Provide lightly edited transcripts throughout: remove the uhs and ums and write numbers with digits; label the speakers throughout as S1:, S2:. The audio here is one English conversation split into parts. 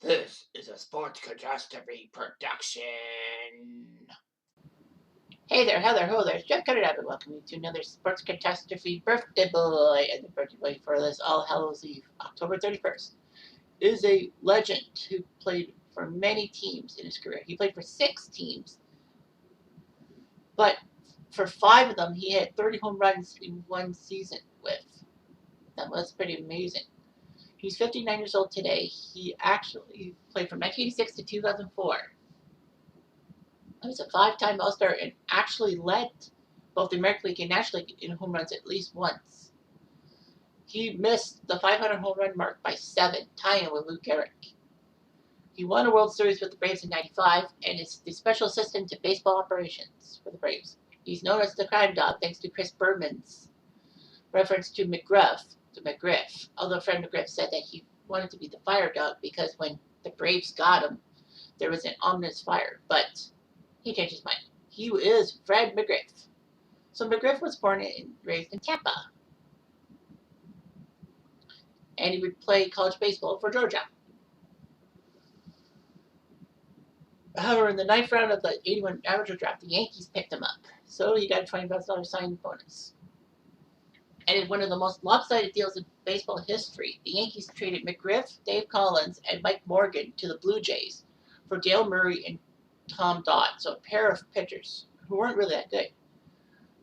S1: This is a Sports Catastrophe production. Hey there, Heather, ho there. It's Jeff Cutastrophe, and welcome you to another Sports Catastrophe birthday boy. And the birthday boy for this All Hallows Eve, October 31st, is a legend who played for many teams in his career. He played for 6 teams, but for 5 of them, he had 30 home runs in one season with. That was pretty amazing. He's 59 years old today. He actually played from 1986 to 2004. He was a 5-time All-Star and actually led both the American League and National League in home runs at least once. He missed the 500 home run mark by 7, tying with Lou Gehrig. He won a World Series with the Braves in '95 and is the special assistant to baseball operations for the Braves. He's known as the Crime Dog thanks to Chris Berman's reference to McGriff. Although Fred McGriff said that he wanted to be the fire dog because when the Braves got him, there was an ominous fire, but he changed his mind. He is Fred McGriff. So McGriff was born and raised in Tampa. And he would play college baseball for Georgia. However, in the 9th round of the '81 amateur draft, the Yankees picked him up. So he got a $20,000 signing bonus. And in one of the most lopsided deals in baseball history, the Yankees traded McGriff, Dave Collins, and Mike Morgan to the Blue Jays for Dale Murray and Tom Dodd, so a pair of pitchers who weren't really that good.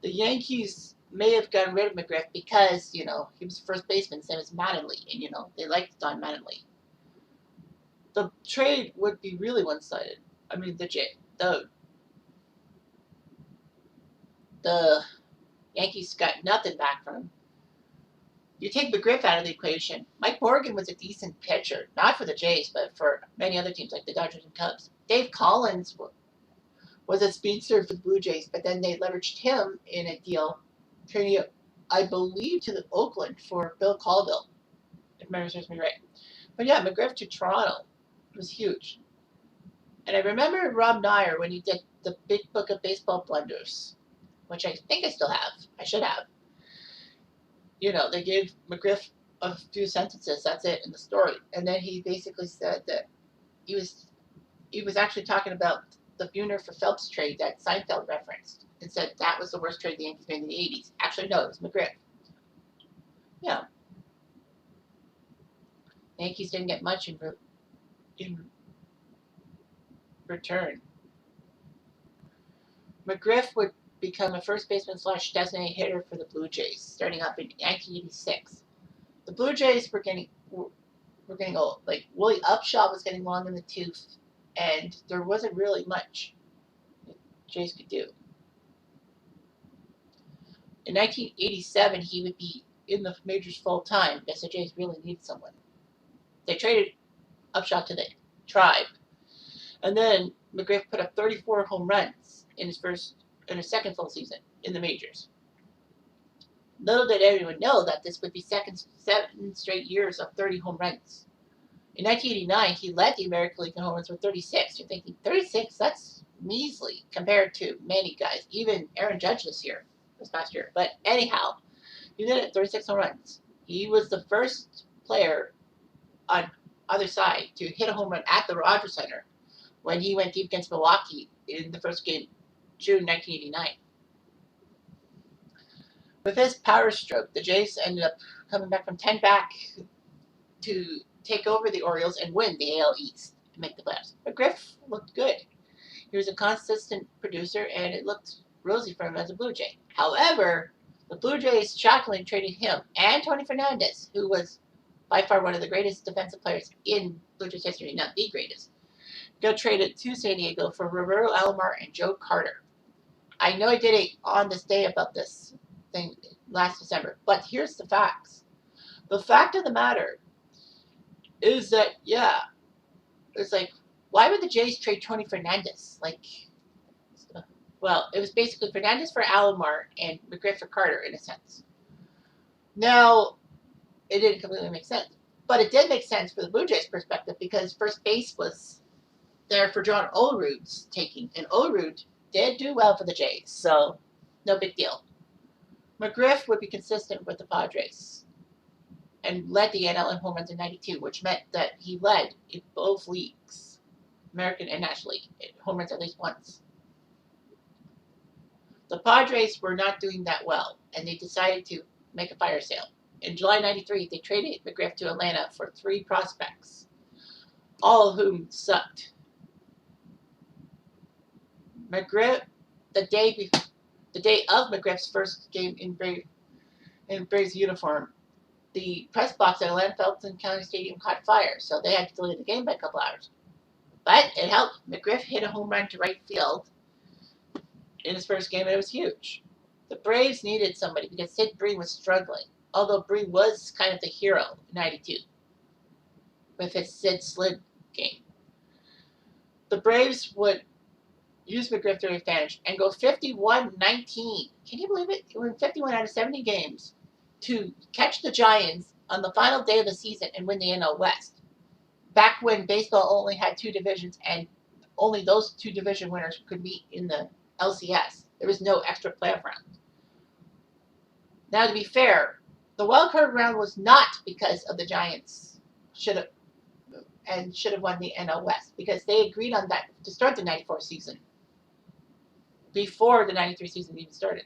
S1: The Yankees may have gotten rid of McGriff because, he was first baseman, same as Mattingly, and, they liked Don Mattingly. The trade would be really one-sided. I mean, the Yankees got nothing back from him. You take McGriff out of the equation. Mike Morgan was a decent pitcher, not for the Jays, but for many other teams like the Dodgers and Cubs. Dave Collins was a speedster for the Blue Jays, but then they leveraged him in a deal, trading, I believe, to the Oakland for Bill Colville, if memory serves me right. But yeah, McGriff to Toronto was huge. And I remember Rob Nyer when he did the Big Book of Baseball Blunders, which I think I still have. I should have. They gave McGriff a few sentences, that's it, in the story. And then he basically said that he was actually talking about the Buhner for Phelps trade that Seinfeld referenced and said that was the worst trade the Yankees made in the 80s. Actually, no, it was McGriff. Yeah. The Yankees didn't get much in return. McGriff would become a first baseman / designated hitter for the Blue Jays, starting up in 1986. The Blue Jays were getting old. Like, Willie Upshaw was getting long in the tooth, and there wasn't really much the Jays could do. In 1987, he would be in the majors full time because the Jays really needed someone. They traded Upshaw to the Tribe, and then McGriff put up 34 home runs in his second full season in the majors. Little did everyone know that this would be 7 straight years of 30 home runs. In 1989, he led the American League in home runs with 36. You're thinking, 36? That's measly compared to many guys. Even Aaron Judge this past year. But anyhow, he did it, 36 home runs. He was the first player on either side to hit a home run at the Rogers Center when he went deep against Milwaukee in the first game, June 1989. With his power stroke, the Jays ended up coming back from 10 back to take over the Orioles and win the AL East to make the playoffs. McGriff looked good. He was a consistent producer, and it looked rosy for him as a Blue Jay. However, the Blue Jays shockingly traded him and Tony Fernandez, who was by far one of the greatest defensive players in Blue Jays history, not the greatest, got traded to San Diego for Roberto Alomar and Joe Carter. I know I did it on this day about this thing last December, but here's the facts. The fact of the matter is that, it's like, why would the Jays trade Tony Fernandez? Well, it was basically Fernandez for Alomar and McGriff for Carter, in a sense. Now, it didn't completely make sense, but it did make sense for the Blue Jays' perspective because first base was there for John Olerud's taking, and Olerud did do well for the Jays, so no big deal. McGriff would be consistent with the Padres. and led the NL in home runs in 92, which meant that he led in both leagues, American and National League, in home runs at least once. The Padres were not doing that well, and they decided to make a fire sale. In July 93, they traded McGriff to Atlanta for 3 prospects, all of whom sucked. McGriff, the day of McGriff's first game in Braves uniform, the press box at Atlanta Felton County Stadium caught fire, so they had to delay the game by a couple hours. But it helped. McGriff hit a home run to right field in his first game, and it was huge. The Braves needed somebody because Sid Bree was struggling, although Bree was kind of the hero in 92 with his Sid Slid game. The Braves would use McGriff to their advantage and go 51-19. Can you believe it? It went 51 out of 70 games to catch the Giants on the final day of the season and win the NL West. Back when baseball only had 2 divisions and only those 2 division winners could meet in the LCS. There was no extra playoff round. Now, to be fair, the wild card round was not because of the Giants should have won the NL West, because they agreed on that to start the 94 season before the 93 season even started.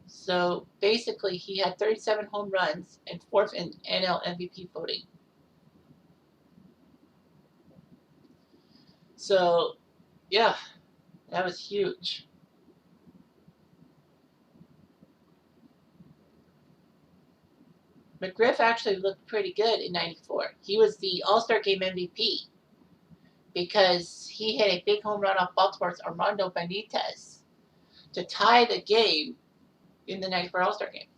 S1: So basically, he had 37 home runs and 4th in NL MVP voting. So, yeah, that was huge. McGriff actually looked pretty good in 94. He was the All-Star Game MVP because he hit a big home run off Baltimore's Armando Benitez to tie the game in the 94 All-Star Game.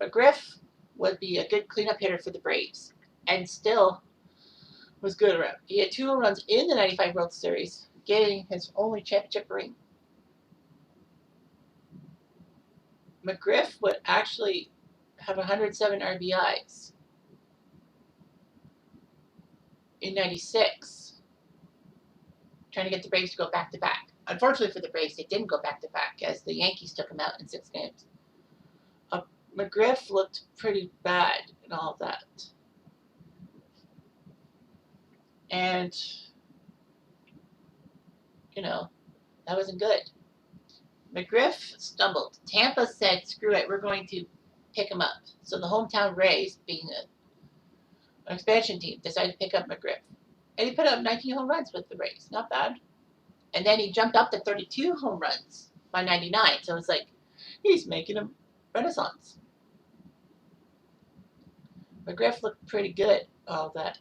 S1: McGriff would be a good cleanup hitter for the Braves and still was good around. He had 2 home runs in the 95 World Series, getting his only championship ring. McGriff would actually have 107 RBIs in 96, trying to get the Braves to go back-to-back. Unfortunately for the Braves, they didn't go back-to-back as the Yankees took him out in 6 games. McGriff looked pretty bad and all that. And, that wasn't good. McGriff stumbled. Tampa said, screw it, we're going to pick him up. So the hometown Rays, being an expansion team, decided to pick up McGriff. And he put up 19 home runs with the Rays. Not bad. And then he jumped up to 32 home runs by 99. So it's like, he's making a renaissance. McGriff looked pretty good, all that,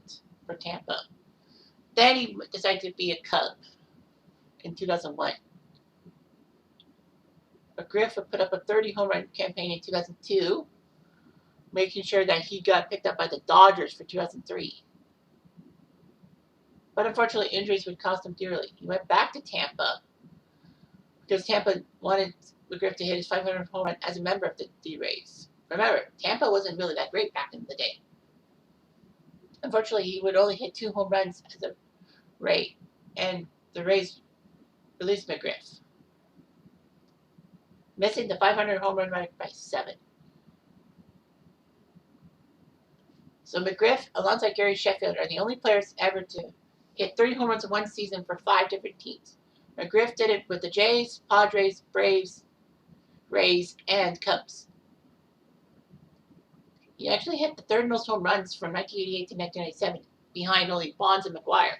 S1: for Tampa. Then he decided to be a Cub in 2001. McGriff would put up a 30 home run campaign in 2002, making sure that he got picked up by the Dodgers for 2003. But unfortunately, injuries would cost him dearly. He went back to Tampa because Tampa wanted McGriff to hit his 500th home run as a member of the Rays. Remember, Tampa wasn't really that great back in the day. Unfortunately, he would only hit 2 home runs as a Ray, and the Rays released McGriff, missing the 500 home run mark by 7. So McGriff, alongside Gary Sheffield, are the only players ever to hit 30 home runs in one season for 5 different teams. McGriff did it with the Jays, Padres, Braves, Rays, and Cubs. He actually hit the 3rd most home runs from 1988 to 1997, behind only Bonds and McGwire.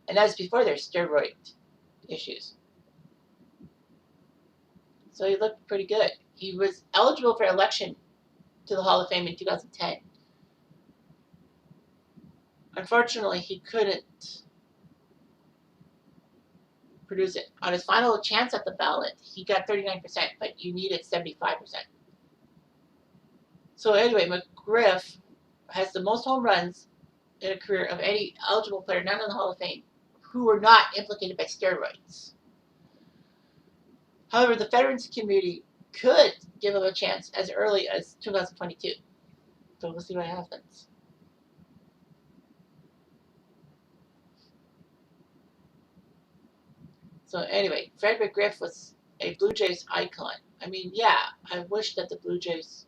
S1: And that was before their steroid issues. So he looked pretty good. He was eligible for election to the Hall of Fame in 2010. Unfortunately, he couldn't produce it. On his final chance at the ballot, he got 39%, but you needed 75%. So anyway, McGriff has the most home runs in a career of any eligible player, not in the Hall of Fame, who were not implicated by steroids. However, the Veterans community could give him a chance as early as 2022. So we'll see what happens. So anyway, Fred McGriff was a Blue Jays icon. I mean, yeah, I wish that the Blue Jays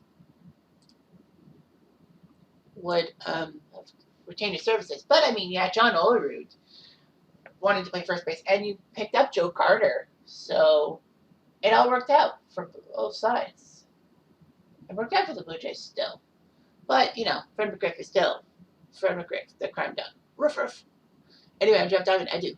S1: would retain his services. But I mean, yeah, John Olerud wanted to play first base, and you picked up Joe Carter, so it all worked out for both sides. It worked out for the Blue Jays still, but you know, Fred McGriff is still Fred McGriff, the crime done. Ruff ruff. Anyway, I'm Jeff Diamond. I do.